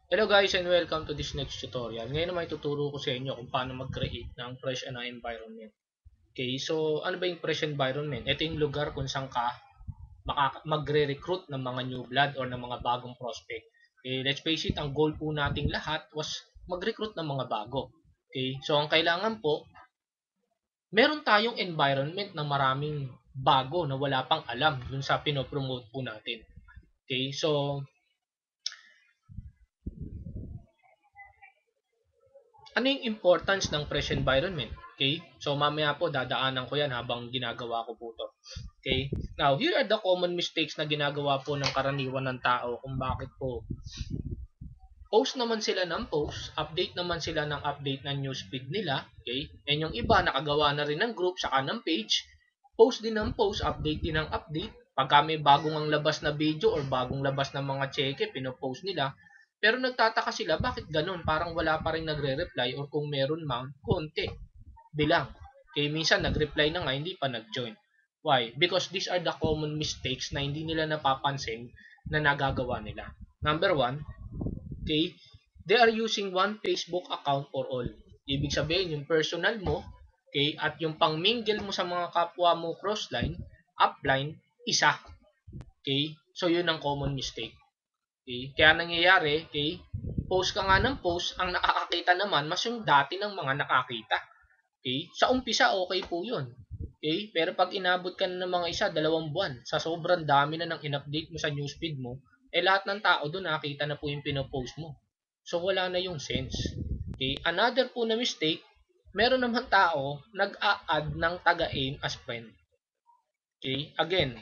Hello guys and welcome to this next tutorial. Ngayon naman ituturo ko sa inyo kung paano mag-create ng fresh na environment. Okay, so ano ba yung fresh environment? Ito yung lugar kung saan ka magre-recruit ng mga new blood or ng mga bagong prospect. Okay, let's face it, ang goal po nating lahat was mag-recruit ng mga bago. Okay, so ang kailangan po, meron tayong environment na maraming bago na wala pang alam dun sa pinopromote po natin. Okay, so ano yung importance ng fresh environment? Okay? So, mamaya po, dadaanan ko yan habang ginagawa ko po to. Okay? Now, here are the common mistakes na ginagawa po ng karaniwan ng tao kung bakit po post naman sila ng post, update naman sila ng update ng newsfeed nila, okay? And yung iba, nakagawa na rin ng group, saka ng page, post din ng post, update din ng update. Pagka may bagong ang labas na video or bagong labas na mga cheque, pinopost nila, pero nagtataka sila, bakit ganun? Parang wala pa rin nagre-reply or kung meron man, konti. Bilang. Kaya minsan nag-reply na nga, hindi pa nag-join. Why? Because these are the common mistakes na hindi nila napapansin na nagagawa nila. Number one, okay, they are using one Facebook account for all. Ibig sabihin, yung personal mo, okay, at yung pang-mingle mo sa mga kapwa mo crossline, upline, isa. Okay? So, yun ang common mistake. Okay? Kaya nangyayari, okay, post ka nga ng post, ang nakakakita naman, mas yung dati ng mga nakakita. Okay? Sa umpisa, okay po yun. Okay? Pero pag inabot ka na ng mga 1-2 buwan, sa sobrang dami na ng in-update mo sa newsfeed mo, lahat ng tao doon nakakita na po yung pinopost mo. So, wala na yung sense. Okay? Another po na mistake, meron naman tao nag-a-add ng taga-aim as friend. Okay? Again,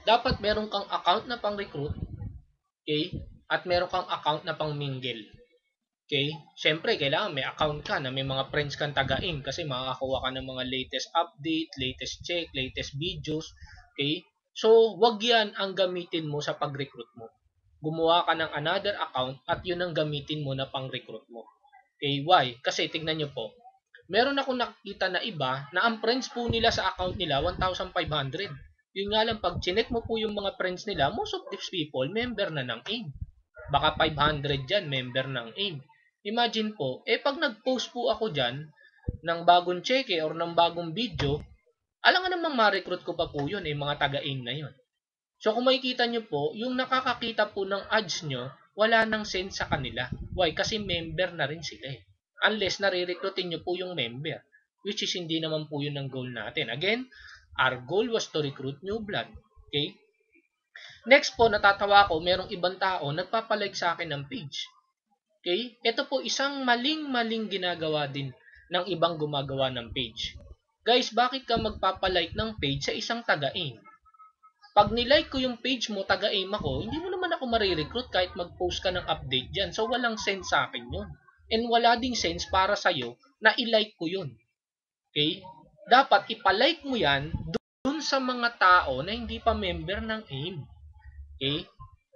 dapat meron kang account na pang-recruit, okay? At meron kang account na pang-mingle. Okay? Siyempre, kailangan may account ka na may mga friends kang taga-in kasi makakakuha ka ng mga latest update, latest check, latest videos. Okay? So, wag yan ang gamitin mo sa pag-recruit mo. Gumawa ka ng another account at yun ang gamitin mo na pang-recruit mo. Okay? Why? Kasi tignan nyo po, meron akong nakikita na iba na ang friends po nila sa account nila 1,500. Yun nga lang, pag chinek mo po yung mga friends nila, most of these people, member na ng AIM. Baka 500 dyan, member ng AIM. Imagine po, pag nag-post po ako dyan ng bagong cheque or ng bagong video, alam nga namang ma-recruit ko pa po yun, mga taga-AIM na yun. So kung makikita nyo po, yung nakakakita po ng ads nyo, wala nang sense sa kanila. Why? Kasi member na rin sila Unless nare-recruitin nyo po yung member, which is hindi naman po yun ang goal natin. Again, our goal was to recruit new blood. Okay? Next po, natatawa ko, merong ibang tao nagpapalike sa akin ng page. Okay? Ito po isang maling-maling ginagawa din ng ibang gumagawa ng page. Guys, bakit ka magpapalike ng page sa isang taga-aim? Pag nilike ko yung page mo, taga-aim ako, hindi mo naman ako marirecruit kahit mag-post ka ng update dyan. So, walang sense sa akin yun. And wala ding sense para sa'yo na i-like ko yun. Okay? Dapat ipalike mo yan dun sa mga tao na hindi pa member ng AIM. Okay?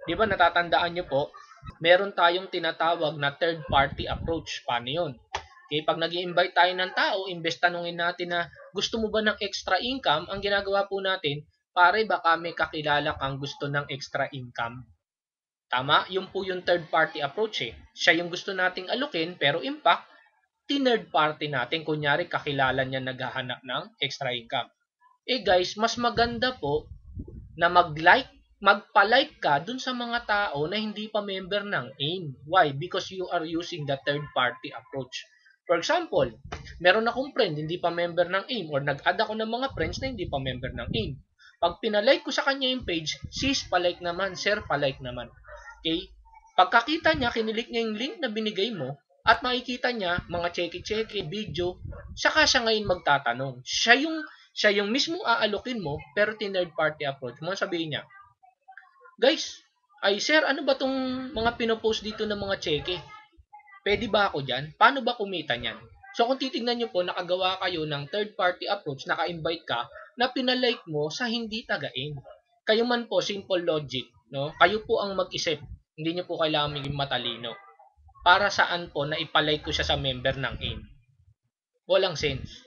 Di ba natatandaan nyo po, meron tayong tinatawag na third party approach. Paano yun? Okay, pag nag-i-invite tayo ng tao, imbes tanungin natin na gusto mo ba ng extra income, ang ginagawa po natin, pare baka may kakilala kang gusto ng extra income. Tama? Yung po yung third party approach Siya yung gusto nating alukin, pero impact, tinerd party natin. Kunyari, kakilala niya naghahanap ng extra income. Guys, mas maganda po na magpa-like ka dun sa mga tao na hindi pa member ng AIM. Why? Because you are using the third party approach. For example, meron akong friend hindi pa member ng AIM or nag-add ako ng mga friends na hindi pa member ng AIM. Pag pinalike ko sa kanya yung page, sis, palike naman, sir, palike naman. Okay? Pagkakita niya, kinilik niya yung link na binigay mo at makikita niya mga check-check, video, saka siya ngayon magtatanong. Siya yung mismong aalokin mo, pero third party approach mo. Sabihin niya, guys, ay sir, ano ba tong mga pinopost dito ng mga cheque? Pwede ba ako dyan? Paano ba kumita niyan? So kung titignan nyo po, nakagawa kayo ng third party approach, naka-invite ka, na pinalike mo sa hindi taga-aim. Kayo man po, simple logic. No? Kayo po ang mag-isip. Hindi nyo po kailangan maging matalino. Para saan po na ipalike ko siya sa member ng AIM? Walang sense.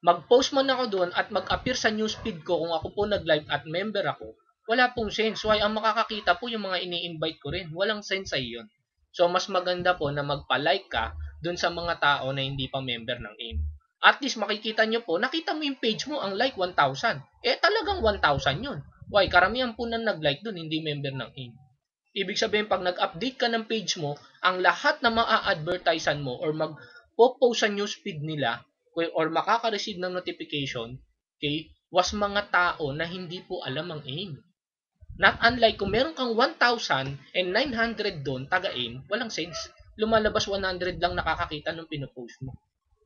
Mag-post man ako doon at mag-appear sa newsfeed ko kung ako po nag-live at member ako, wala pong sense. Why? Ang makakakita po yung mga ini-invite ko rin. Walang sense ay yun. So, mas maganda po na magpa-like ka dun sa mga tao na hindi pa member ng AIM. At least makikita nyo po, nakita mo yung page mo, ang like 1,000. Talagang 1,000 yun. Why? Karamihan po na nag-like dun, hindi member ng AIM. Ibig sabihin, pag nag-update ka ng page mo, ang lahat na ma-advertisean mo or mag-post sa newsfeed nila or makaka-receive ng notification, okay, was mga tao na hindi po alam ang AIM. Not unlike kung meron kang 1,900 doon, taga-AIM, walang sense. Lumalabas 100 lang nakakakita nung pinopost mo.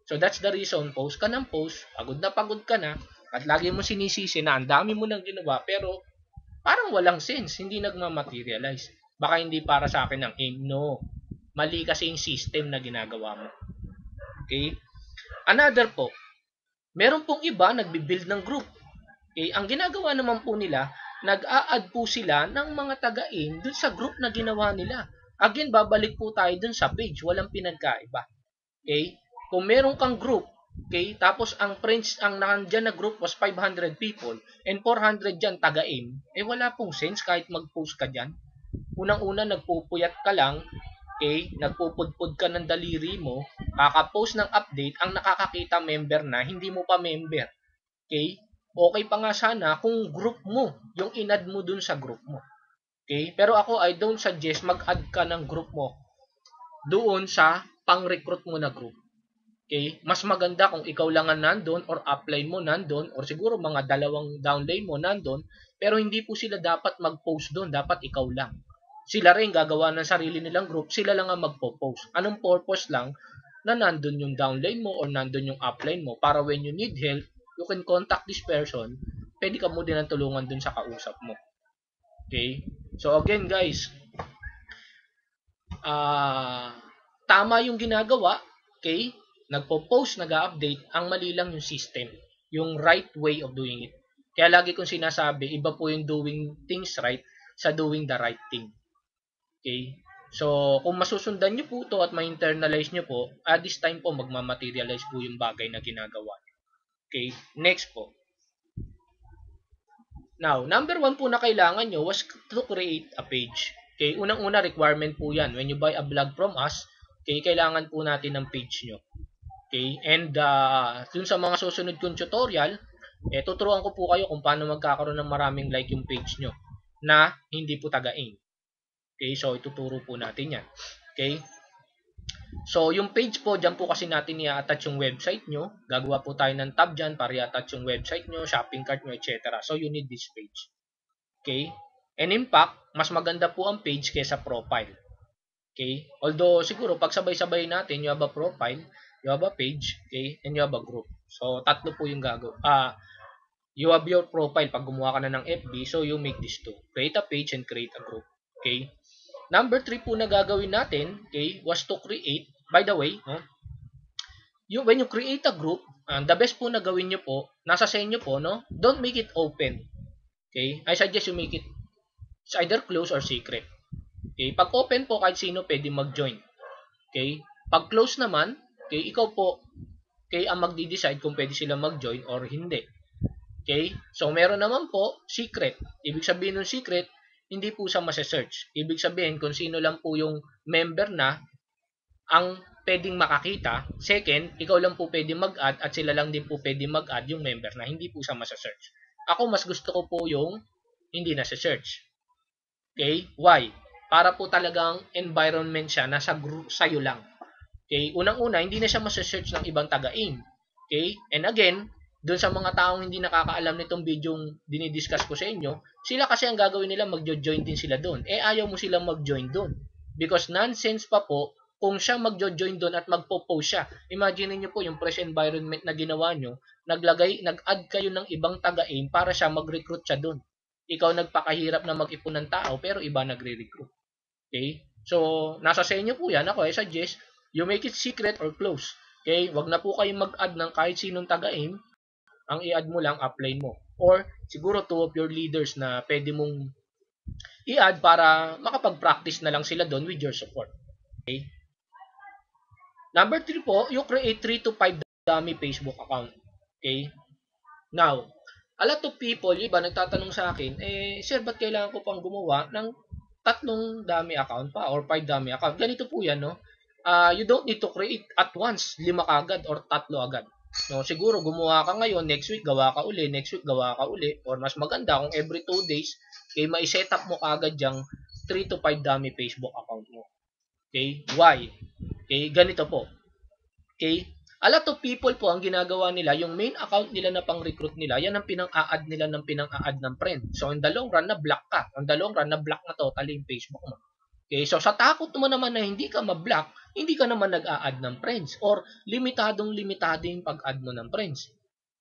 So that's the reason, post ka ng post, pagod ka na, at lagi mo sinisisi na ang dami mo nang ginawa, pero parang walang sense, hindi nagmamaterialize. Baka hindi para sa akin ang AIM. No. Mali kasi yung system na ginagawa mo. Okay? Another po, meron pong iba nagbi-build ng group. Okay? Ang ginagawa naman po nila, nag-a-add po sila ng mga taga-AIM dun sa group na ginawa nila. Again, babalik po tayo dun sa page. Walang pinagkaiba. Okay? Kung meron kang group, okay, tapos ang friends, ang nandyan na group was 500 people and 400 dyan taga-AIM, wala pong sense kahit mag-post ka dyan. Unang-una, nagpupuyat ka lang, okay, nagpupudpud ka ng daliri mo, kaka-post ng update, ang nakakakita member na, hindi mo pa member. Okay? Okay pa nga sana kung group mo, yung in-add mo dun sa group mo. Okay? Pero ako, I don't suggest mag-add ka ng group mo doon sa pang-recruit mo na group. Okay? Mas maganda kung ikaw lang ang nandun or upline mo nandun or siguro mga dalawang downline mo nandun, pero hindi po sila dapat mag-post doon. Dapat ikaw lang. Sila rin gagawa ng sarili nilang group, sila lang ang magpo-post. Anong purpose lang na nandun yung downline mo or nandun yung upline mo para when you need help, you can contact this person, pwede ka mo din ang tulungan dun sa kausap mo. Okay? So again guys, tama yung ginagawa, okay? Nagpo-post, nag-update, ang mali lang yung system, yung right way of doing it. Kaya lagi kong sinasabi, iba po yung doing things right sa doing the right thing. Okay? So, kung masusundan nyo po ito at ma-internalize nyo po, at this time po, magmamaterialize po yung bagay na ginagawa. Okay? Next po. Now, number 1 po na kailangan nyo was to create a page. Okay? Unang-una, requirement po yan. When you buy a blog from us, okay, kailangan po natin ng page nyo. Okay? And, dun sa mga susunod kong tutorial, tuturuan ko po kayo kung paano magkakaroon ng maraming like yung page nyo na hindi po taga-AIM. Okay? So, ituturo po natin yan. Okay? So, yung page po, dyan po kasi natin i-attach yung website nyo. Gagawa po tayo ng tab dyan para i-attach yung website nyo, shopping cart nyo, etc. So, you need this page. Okay? And in fact, mas maganda po ang page kaysa profile. Okay? Although, siguro, pag sabay-sabay natin, you have a profile, you have a page, okay? And you have a group. So, tatlo po yung gagawin. You have your profile pag gumawa ka na ng FB, so you make this two. Create a page and create a group. Okay? Number 3 po na gagawin natin, okay, was to create, by the way, when you create a group, the best po na gawin nyo po, nasa sa inyo po, no? Don't make it open. Okay? I suggest you make it either close or secret. Okay? Pag open po, kahit sino pwede mag-join. Okay? Pag close naman, okay, ikaw po, okay, ang magdi-decide kung pwede sila mag-join or hindi. Okay? So, meron naman po, secret. Ibig sabihin ng secret, hindi po siya masa-search. Ibig sabihin, kung sino lang po yung member na ang pwedeng makakita. Second, ikaw lang po pwede mag-add at sila lang din po pwede mag-add yung member na hindi po siya masa-search. Ako, mas gusto ko po yung hindi na sa-search. Okay? Why? Para po talagang environment siya, nasa group sa'yo lang. Okay? Unang-una, hindi na siya masa-search ng ibang taga-AIM. Okay? And again, doon sa mga taong hindi nakakaalam nitong bidyong dinidiscuss ko sa inyo, sila kasi ang gagawin nila, magjo-join din sila doon. Ayaw mo silang mag-join doon. Because nonsense pa po, kung siya magjo-join doon at magpo-post siya. Imagine niyo po yung press environment na ginawa nyo, nag-add kayo ng ibang taga-AIM para siya mag-recruit siya doon. Ikaw nagpakahirap na mag-ipon ng tao, pero iba nagre-recruit. Okay? So, nasa sa inyo po yan. Ako, I suggest, you make it secret or close. Okay? Wag na po kayong mag-add ng kahit sinong taga-AIM. Ang i-add mo lang, upline mo. Or, siguro 2 of your leaders na pwede mong i-add para makapag-practice na lang sila doon with your support. Okay? Number 3 po, you create 3 to 5 dummy Facebook account. Okay? Now, a lot of people, iba nagtatanong sa akin, sir, ba't kailangan ko pang gumawa ng tatlong dummy account pa or 5 dummy account. Ganito po yan, no? You don't need to create at once 5 agad or 3 agad. No, siguro gumawa ka ngayon, next week gawa ka uli, next week gawa ka uli, or mas maganda kung every 2 days, okay, mai-set up mo kaagad yung 3 to 5 dummy Facebook account mo. Okay? Why? Okay, ganito po. Okay? A lot of people po ang ginagawa nila, yung main account nila na pang-recruit nila, yan ang pinang-a-add nila ng pinang-a-add ng friend. So, in the long run, na-block ka. In the long run, na-block na totally yung Facebook mo. Okay? So, sa takot mo naman na hindi ka ma-block, hindi ka naman nag-a-add ng friends or limitado yung pag-add mo ng friends.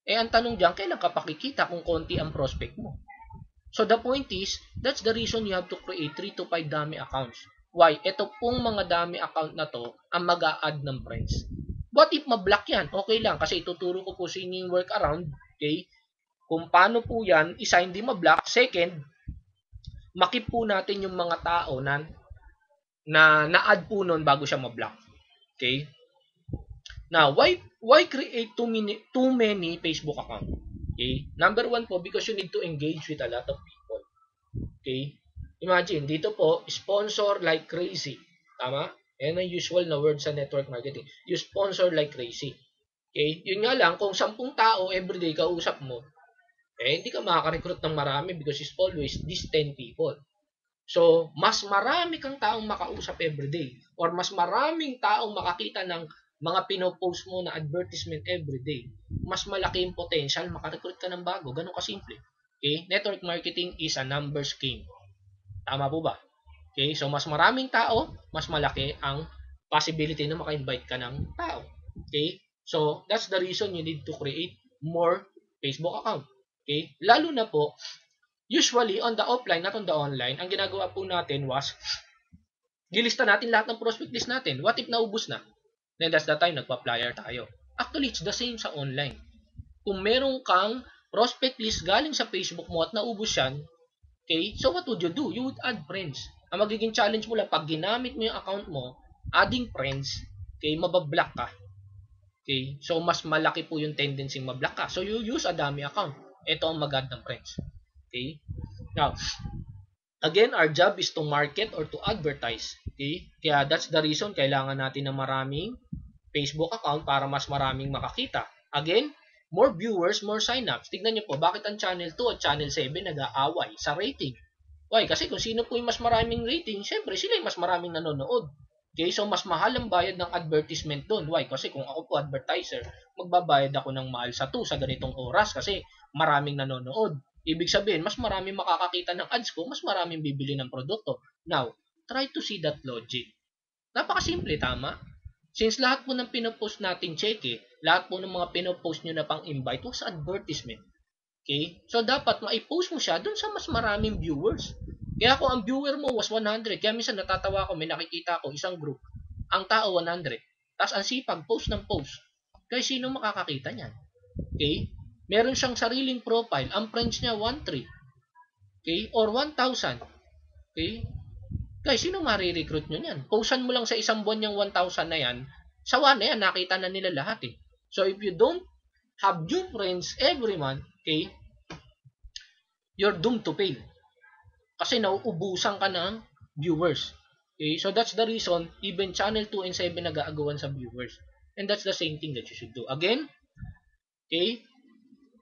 Eh, ang tanong diyan, kailan ka pakikita kung konti ang prospect mo? So, the point is, that's the reason you have to create 3 to 5 dummy accounts. Why? Ito pong mga dummy account na to ang mag-a-add ng friends. What if ma-block yan? Okay lang, kasi ituturo ko po sa inyo yung workaround, okay? Kung paano po yan, isa hindi ma-block. Second, makip po natin yung mga tao na na-add po nun bago siya ma-block. Okay? Now, why create too many Facebook account? Okay? Number 1 po, because you need to engage with a lot of people. Okay? Imagine, dito po, sponsor like crazy. Tama? Yan ang usual na word sa network marketing. You sponsor like crazy. Okay? Yun nga lang, kung 10 tao everyday kausap mo, hindi ka makaka-recruit ng marami because it's always these 10 people. So, mas marami kang taong makausap everyday or mas maraming taong makakita ng mga pinopost mo na advertisement everyday, mas malaki yung potential makarecruit ka ng bago. Ganun kasimple. Okay? Network marketing is a numbers game. Tama po ba? Okay? So, mas maraming tao, mas malaki ang possibility na maka-invite ka ng tao. Okay? So, that's the reason you need to create more Facebook account. Okay? Lalo na po, usually, on the offline, not on the online, ang ginagawa po natin was, gilista natin lahat ng prospect list natin. What if naubos na? Then that's the time, nagpa-flyer tayo. Actually, it's the same sa online. Kung meron kang prospect list galing sa Facebook mo at naubos yan, okay, so what would you do? You would add friends. Ang magiging challenge mo lang, pag ginamit mo yung account mo, adding friends, okay, mabablock ka. Okay, so mas malaki po yung tendency mablock ka. So you use a dummy account. Ito ang mag-add ng friends. Okay? Now, again, our job is to market or to advertise. Okay? Kaya that's the reason kailangan natin ng maraming Facebook account para mas maraming makakita. Again, more viewers, more sign-ups. Tignan nyo po, bakit ang Channel 2 at Channel 7 nag-aaway sa rating? Why? Kasi kung sino po yung mas maraming rating, syempre sila yung mas maraming nanonood. Okay? So, mas mahal ang bayad ng advertisement doon. Why? Kasi kung ako po advertiser, magbabayad ako ng mahal sa 2 sa ganitong oras kasi maraming nanonood. Ibig sabihin, mas maraming makakakita ng ads ko, mas maraming bibili ng produkto. Now, try to see that logic. Napakasimple, tama? Since lahat po ng pinopost natin check lahat po ng mga pinopost nyo na pang-invite was advertisement. Okay? So, dapat maipost mo siya dun sa mas maraming viewers. Kaya kung ang viewer mo was 100, kaya minsan natatawa ko, may nakikita ko, isang group, ang tao 100, tapos ang sipag, post ng post. Kaya sino makakakita niyan? Okay? Meron siyang sariling profile. Ang friends niya 1,300. Okay? Or 1,000. Okay? Guys, sino marirecruit nyo niyan? Postan mo lang sa isang buwan yung 1,000 na yan. Sawa na yan, nakita na nila lahat eh. So, if you don't have new friends every month, okay, you're doomed to fail. Kasi nauubusan ka ng viewers. Okay? So, that's the reason even Channel 2 and 7 nag-aagawan sa viewers. And that's the same thing that you should do. Again, okay,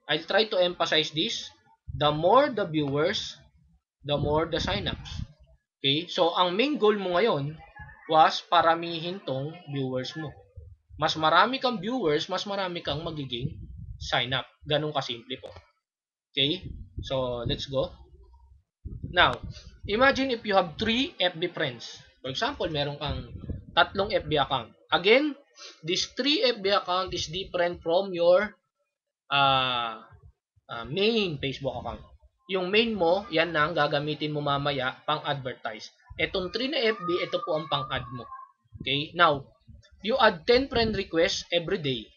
I'll try to emphasize this. The more the viewers, the more the sign-ups. Okay? So, ang main goal mo ngayon was paramihin tong viewers mo. Mas marami kang viewers, mas marami kang magiging sign-up. Ganun kasimple po. Okay? So, let's go. Now, imagine if you have 3 FB friends. For example, meron kang 3 FB account. Again, this 3 FB account is different from your main Facebook account. Yung main mo, yan na ang gagamitin mo mamaya pang advertise. Etong 3 na FB, ito po ang pang add mo. Okay? Now, you add 10 friend requests every day.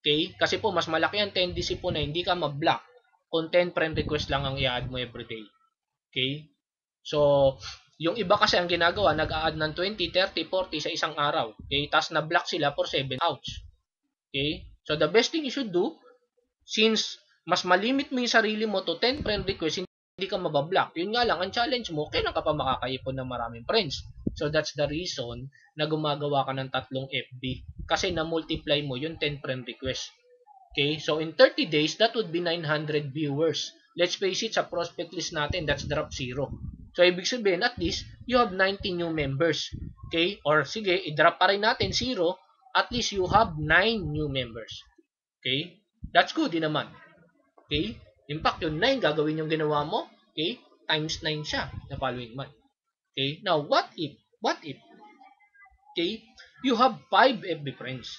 Okay? Kasi po, mas malaki ang tendency po na hindi ka ma-block kung 10 friend requests lang ang i-add mo every day. Okay? So, yung iba kasi ang ginagawa, nag-a-add ng 20, 30, 40 sa isang araw. Okay? Tapos na-block sila for 7 hours. Okay? So, the best thing you should do, since mas malimit mo yung sarili mo to 10 friend requests, hindi ka mabablock. Yun nga lang, ang challenge mo, kailan ka pa makakaipon ng maraming friends. So that's the reason na gumagawa ka ng tatlong FB. Kasi na-multiply mo yung 10 friend request. Okay, so in 30 days, that would be 900 viewers. Let's face it, sa prospect list natin, that's drop 0. So ibig sabihin, at least, you have 90 new members. Okay, or sige, i-drop pa rin natin 0, at least you have 9 new members. Okay, that's good din naman. Okay, in fact, yung 9 gagawin yung ginawa mo, okay, times 9 siya the following month. Okay, now what if, okay, you have 5 FB friends.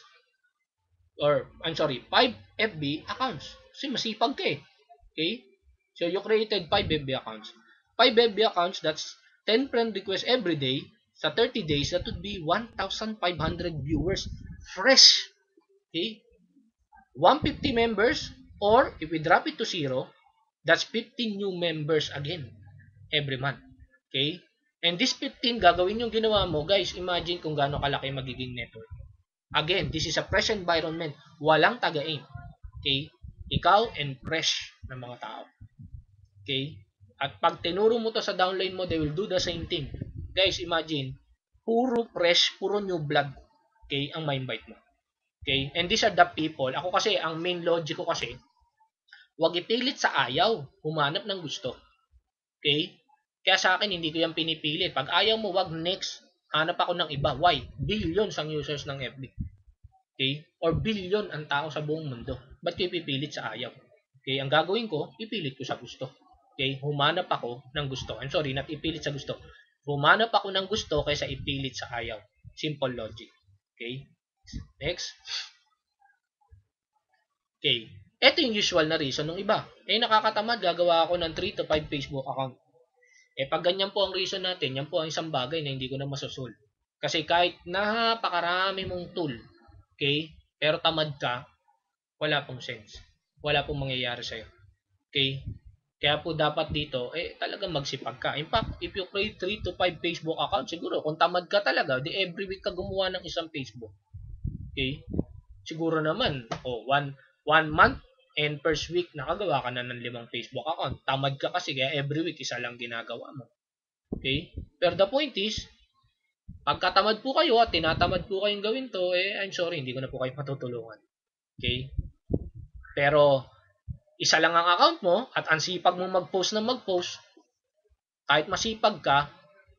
Or, I'm sorry, 5 FB accounts. Kasi masipag ka eh. Okay? So, you created 5 FB accounts. 5 FB accounts, that's 10 friend requests every day. Sa 30 days, that would be 1,500 viewers. Fresh. Okay? 150 members, or if we drop it to 0, that's 15 new members again every month. Okay? And this 15, gagawin yung ginawa mo, guys, imagine kung gaano kalaki magiging network. Again, this is a fresh environment. Walang taga-aim. Okay? Ikaw and fresh ng mga tao. Okay? At pag tinuro mo to sa downline mo, they will do the same thing. Guys, imagine, puro fresh, puro new blood. Okay? Ang ma-invite mo. Okay? And these are the people. Ako kasi, ang main logic ko kasi, huwag ipilit sa ayaw. Humanap ng gusto. Okay? Kaya sa akin, hindi ko yan pinipilit. Pag ayaw mo, wag next. Hanap ako ng iba. Why? Billions ang users ng FB. Okay? Or billion ang tao sa buong mundo. Ba't ko ipipilit sa ayaw? Okay? Ang gagawin ko, ipilit ko sa gusto. Okay? Humanap ako ng gusto. I'm sorry, not ipilit sa gusto. Humanap ako ng gusto kaysa ipilit sa ayaw. Simple logic. Okay? Next. Okay. Ito yung usual na reason ng iba. Nakakatamad, gagawa ako ng 3 to 5 Facebook account. Pag ganyan po ang reason natin, yan po ang isang bagay na hindi ko na masosolve. Kasi kahit napakarami mong tool, okay, pero tamad ka, wala pong sense. Wala pong mangyayari sa'yo. Okay? Kaya po dapat dito, talagang magsipag ka. In fact, if you create 3 to 5 Facebook account, siguro, kung tamad ka talaga, di every week ka gumawa ng isang Facebook. Okay? Siguro naman, one month, and first week, nakagawa ka na ng 5 Facebook account. Tamad ka kasi, kaya every week, isa lang ginagawa mo. Okay? Pero the point is, pagkatamad po kayo at tinatamad po kayong gawin to, I'm sorry, hindi ko na po kayo matutulungan. Okay? Pero, isa lang ang account mo, at ang sipag mo mag-post, kahit masipag ka,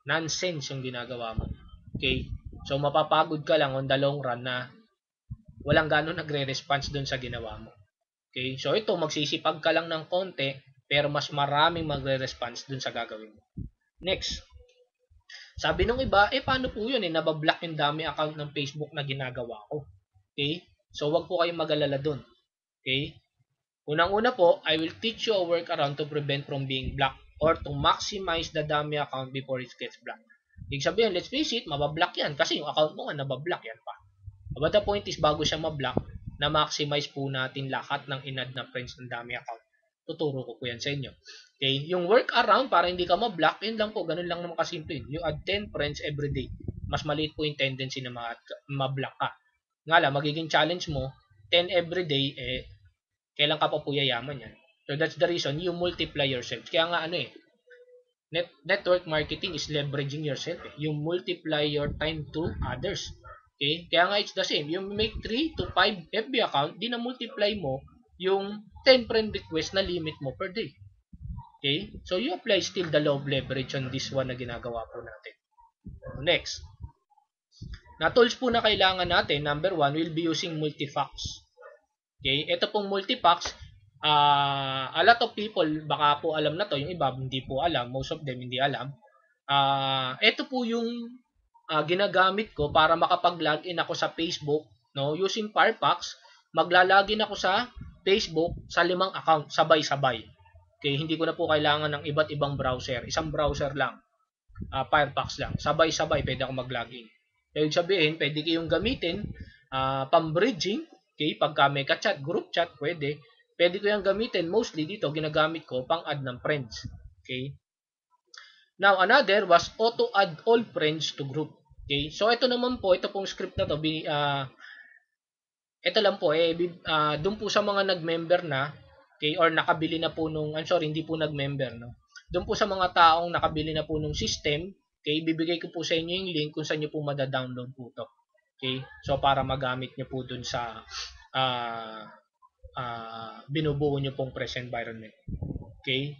nonsense yung ginagawa mo. Okay? So, mapapagod ka lang on the long run na walang gano'ng nagre-response dun sa ginawa mo. Okay? So, ito, magsisipag ka lang ng konti, pero mas maraming magre-response dun sa gagawin mo. Next. Sabi nung iba, paano po yun? Nabablock yung dami account ng Facebook na ginagawa ko. Okay? So, wag po kayong mag-alala dun. Okay? Unang-una po, I will teach you a workaround to prevent from being blocked or to maximize the dami account before it gets blocked. Ibig sabihin, let's face it, mabablock yan kasi yung account mo nga nabablock yan pa. But the point is, bago siya mablock, na maximize po natin lahat ng inad na friends ng dami account. Tuturo ko po yan sa inyo. Okay? Yung workaround para hindi ka ma-block, yun lang po, ganun lang naman kasimple. You add 10 friends every day. Mas maliit po yung tendency na ma-block ka. Nga lang, magiging challenge mo, 10 every day, kailan ka pa po yayaman yan. So that's the reason you multiply yourself. Kaya nga network marketing is leveraging yourself. You multiply your time to others. Okay? Kaya nga it's the same. You make 3 to 5 FB account, di na multiply mo yung 10 friend request na limit mo per day. Okay? So you apply still the law of leverage on this one na ginagawa po natin. Next. Na tools po na kailangan natin, number 1, we'll be using multifax. Okay? Ito pong multifax, a lot of people, baka po alam na to, yung iba hindi po alam, most of them hindi alam. Ito po yung ginagamit ko para makapag-login ako sa Facebook, no? Using Firefox, magla-login ako sa Facebook sa 5 account, sabay-sabay. Okay, hindi ko na po kailangan ng iba't ibang browser. Isang browser lang. Firefox lang. Sabay-sabay pwede ako mag-login. Ibig sabihin, pwede kayong gamitin pang-bridging, okay, pagka may ka-chat, group chat, pwede. Pwede ko yung gamitin, mostly dito, ginagamit ko pang-add ng friends. Okay? Now, another was auto-add all friends to group. Okay? So, ito naman po, ito pong script na to, ito lang po, doon po sa mga nag-member na, okay, or nakabili na po nung, I'm sorry, hindi po nag-member, no? doon po sa mga taong nakabili na po ng system, okay, bibigay ko po sa inyo yung link kung saan nyo po madadownload po to. Okay, so para magamit nyo po doon sa binubuo nyo pong Fresh environment. Okay,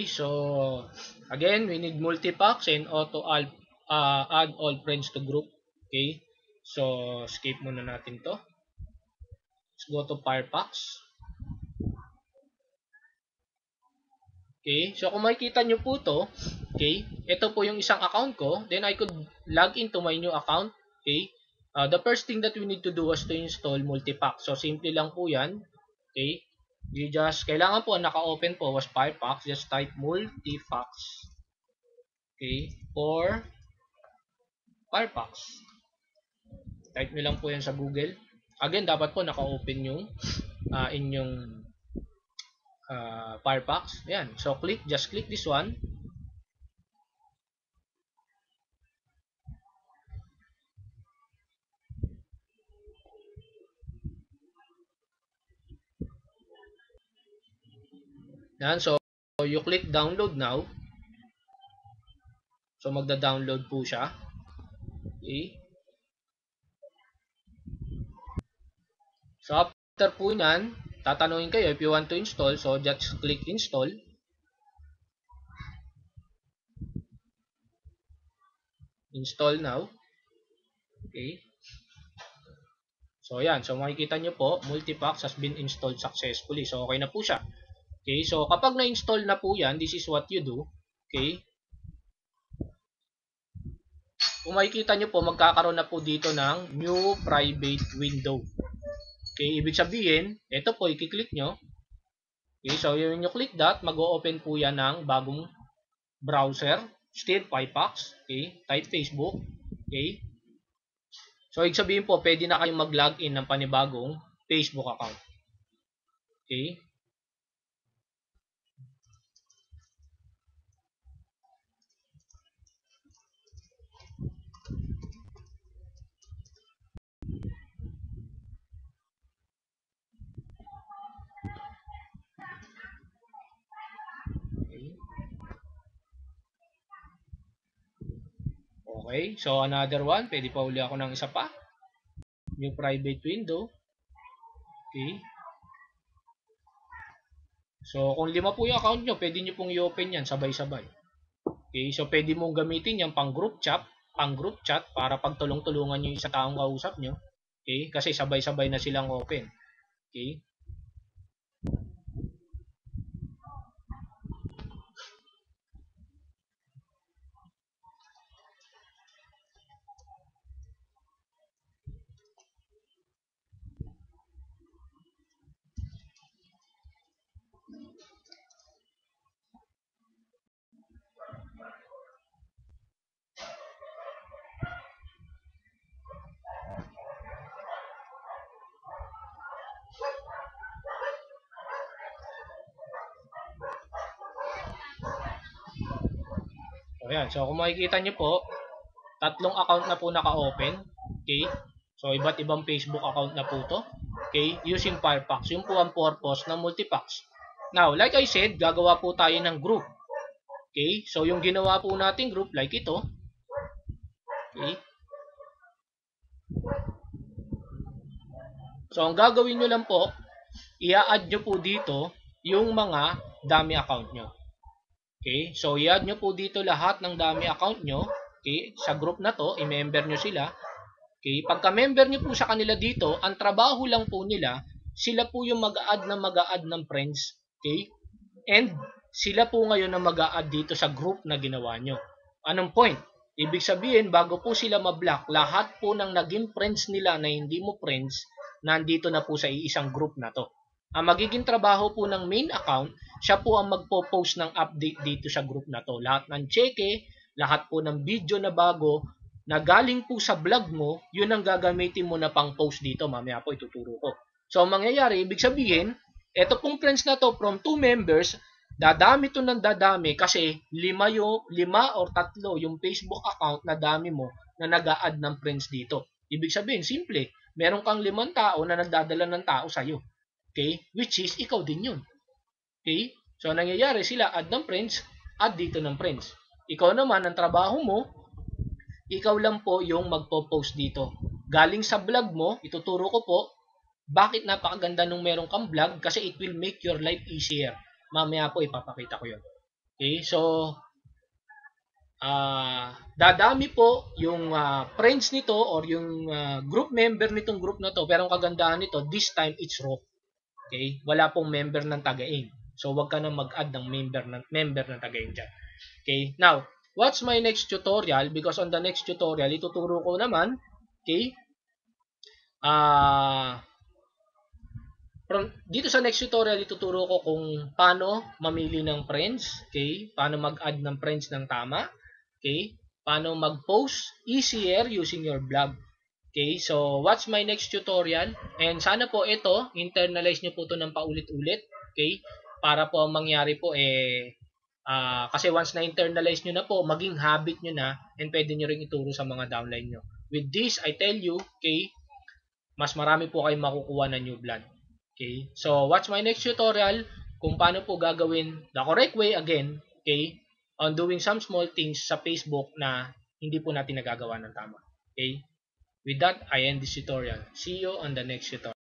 so again, we need multi-packs and auto add all friends to group. Okay, so skip muna natin to. Let's go to Firepacks. Okay, so kung makikita nyo po to, okay, ito po yung isang account ko, then I could log into my new account. Okay, the first thing that we need to do was to install multi-pack. So simple lang po yan. Okay, you just, kailangan po, naka-open po was Firepacks, just type multi-packs. Okay, or Firepacks. Type nyo lang po yan sa Google. Again, dapat po naka-open yung inyong Firepacks. Yan. So just click this one. Yan. So you click download now. So magda-download po siya. Okay. So after po yan, tatanungin kayo if you want to install. So just click install. Install now. Okay. So yan. So makikita nyo po, multi-packs has been installed successfully. So okay na po siya. Okay. So kapag na-install na po yan, this is what you do. Okay. Kung makikita nyo po, magkakaroon na po dito ng new private window. Okay, ibig sabihin, ito po, i-click nyo. Okay, so when you click that, mag-o-open po yan ng bagong browser. Still, Firepacks. Okay, type Facebook. Okay. So, ibig sabihin po, pwede na kayong mag-login ng panibagong Facebook account. Okay. Okay, so another one, pwede pa uli ako ng isa pa. New private window. Okay. So, kung 5 po yung account nyo, pwede nyo pong i-open yan sabay-sabay. Okay, so pwede mong gamitin yan pang group chat para pagtulong-tulungan nyo yung isa taong kausap nyo. Okay, kasi sabay-sabay na silang open. Okay. So, yan. So, kung makikita nyo po, 3 account na po naka-open. Okay. So, iba't ibang Facebook account na po to. Okay. Using Firepacks. Yung po ang purpose ng multi-packs. Now, like I said, gagawa po tayo ng group. Okay. So, yung ginawa po nating group, like ito. Okay. So, ang gagawin nyo lang po, i-add nyo po dito yung mga dummy account nyo. Okay, so i-add nyo po dito lahat ng dummy account nyo. Okay, sa group na to, i-member nyo sila. Okay, pagka-member nyo po sa kanila dito, ang trabaho lang po nila, sila po yung mag-add ng friends. Okay, and sila po ngayon na mag-add dito sa group na ginawa nyo. Anong point? Ibig sabihin, bago po sila ma-block, lahat po ng naging friends nila na hindi mo friends, nandito na po sa isang group na to. Ang magiging trabaho po ng main account, siya po ang magpo-post ng update dito sa group na to. Lahat ng cheque, lahat po ng video na bago, na galing po sa vlog mo, yun ang gagamitin mo na pang post dito. Mamaya po ituturo ko. So, ang mangyayari, ibig sabihin, eto pong friends na to from 2 members, dadami to ng dadami kasi 5 or 3 yung Facebook account na dami mo na nag-a-add ng friends dito. Ibig sabihin, simple, meron kang 5 tao na nagdadala ng tao sa'yo. Okay? Which is, ikaw din yun. Okay? So, nangyayari sila, add ng friends, add dito ng friends. Ikaw naman, ang trabaho mo, ikaw lang po yung magpo-post dito. Galing sa vlog mo, ituturo ko po, bakit napakaganda nung meron kang vlog kasi it will make your life easier. Mamaya po ipapakita ko yun. Okay? So, dadami po yung friends nito or yung group member nitong group na to. Pero ang kagandahan nito, this time it's raw. Okay? Wala pong member ng taga-aim. So, wag ka na mag-add ng member ng taga-aim dyan. Okay? Now, what's my next tutorial? Because on the next tutorial, ituturo ko naman, okay, dito sa next tutorial, ituturo ko kung paano mamili ng friends, okay, paano mag-add ng friends ng tama, okay, paano mag-post easier using your blog. Okay, so what's my next tutorial? And sana po ito, internalize nyo po ito ng paulit-ulit, okay, para po ang mangyari po kasi once na internalize nyo na po, maging habit nyo na and pwede nyo rin ituro sa mga downline nyo. With this, I tell you, okay, mas marami po kayong makukuha na new blood. Okay? So, watch my next tutorial kung paano po gagawin the correct way again, okay, on doing some small things sa Facebook na hindi po natin nagagawa ng tama. Okay? With that, I end this tutorial. See you on the next tutorial.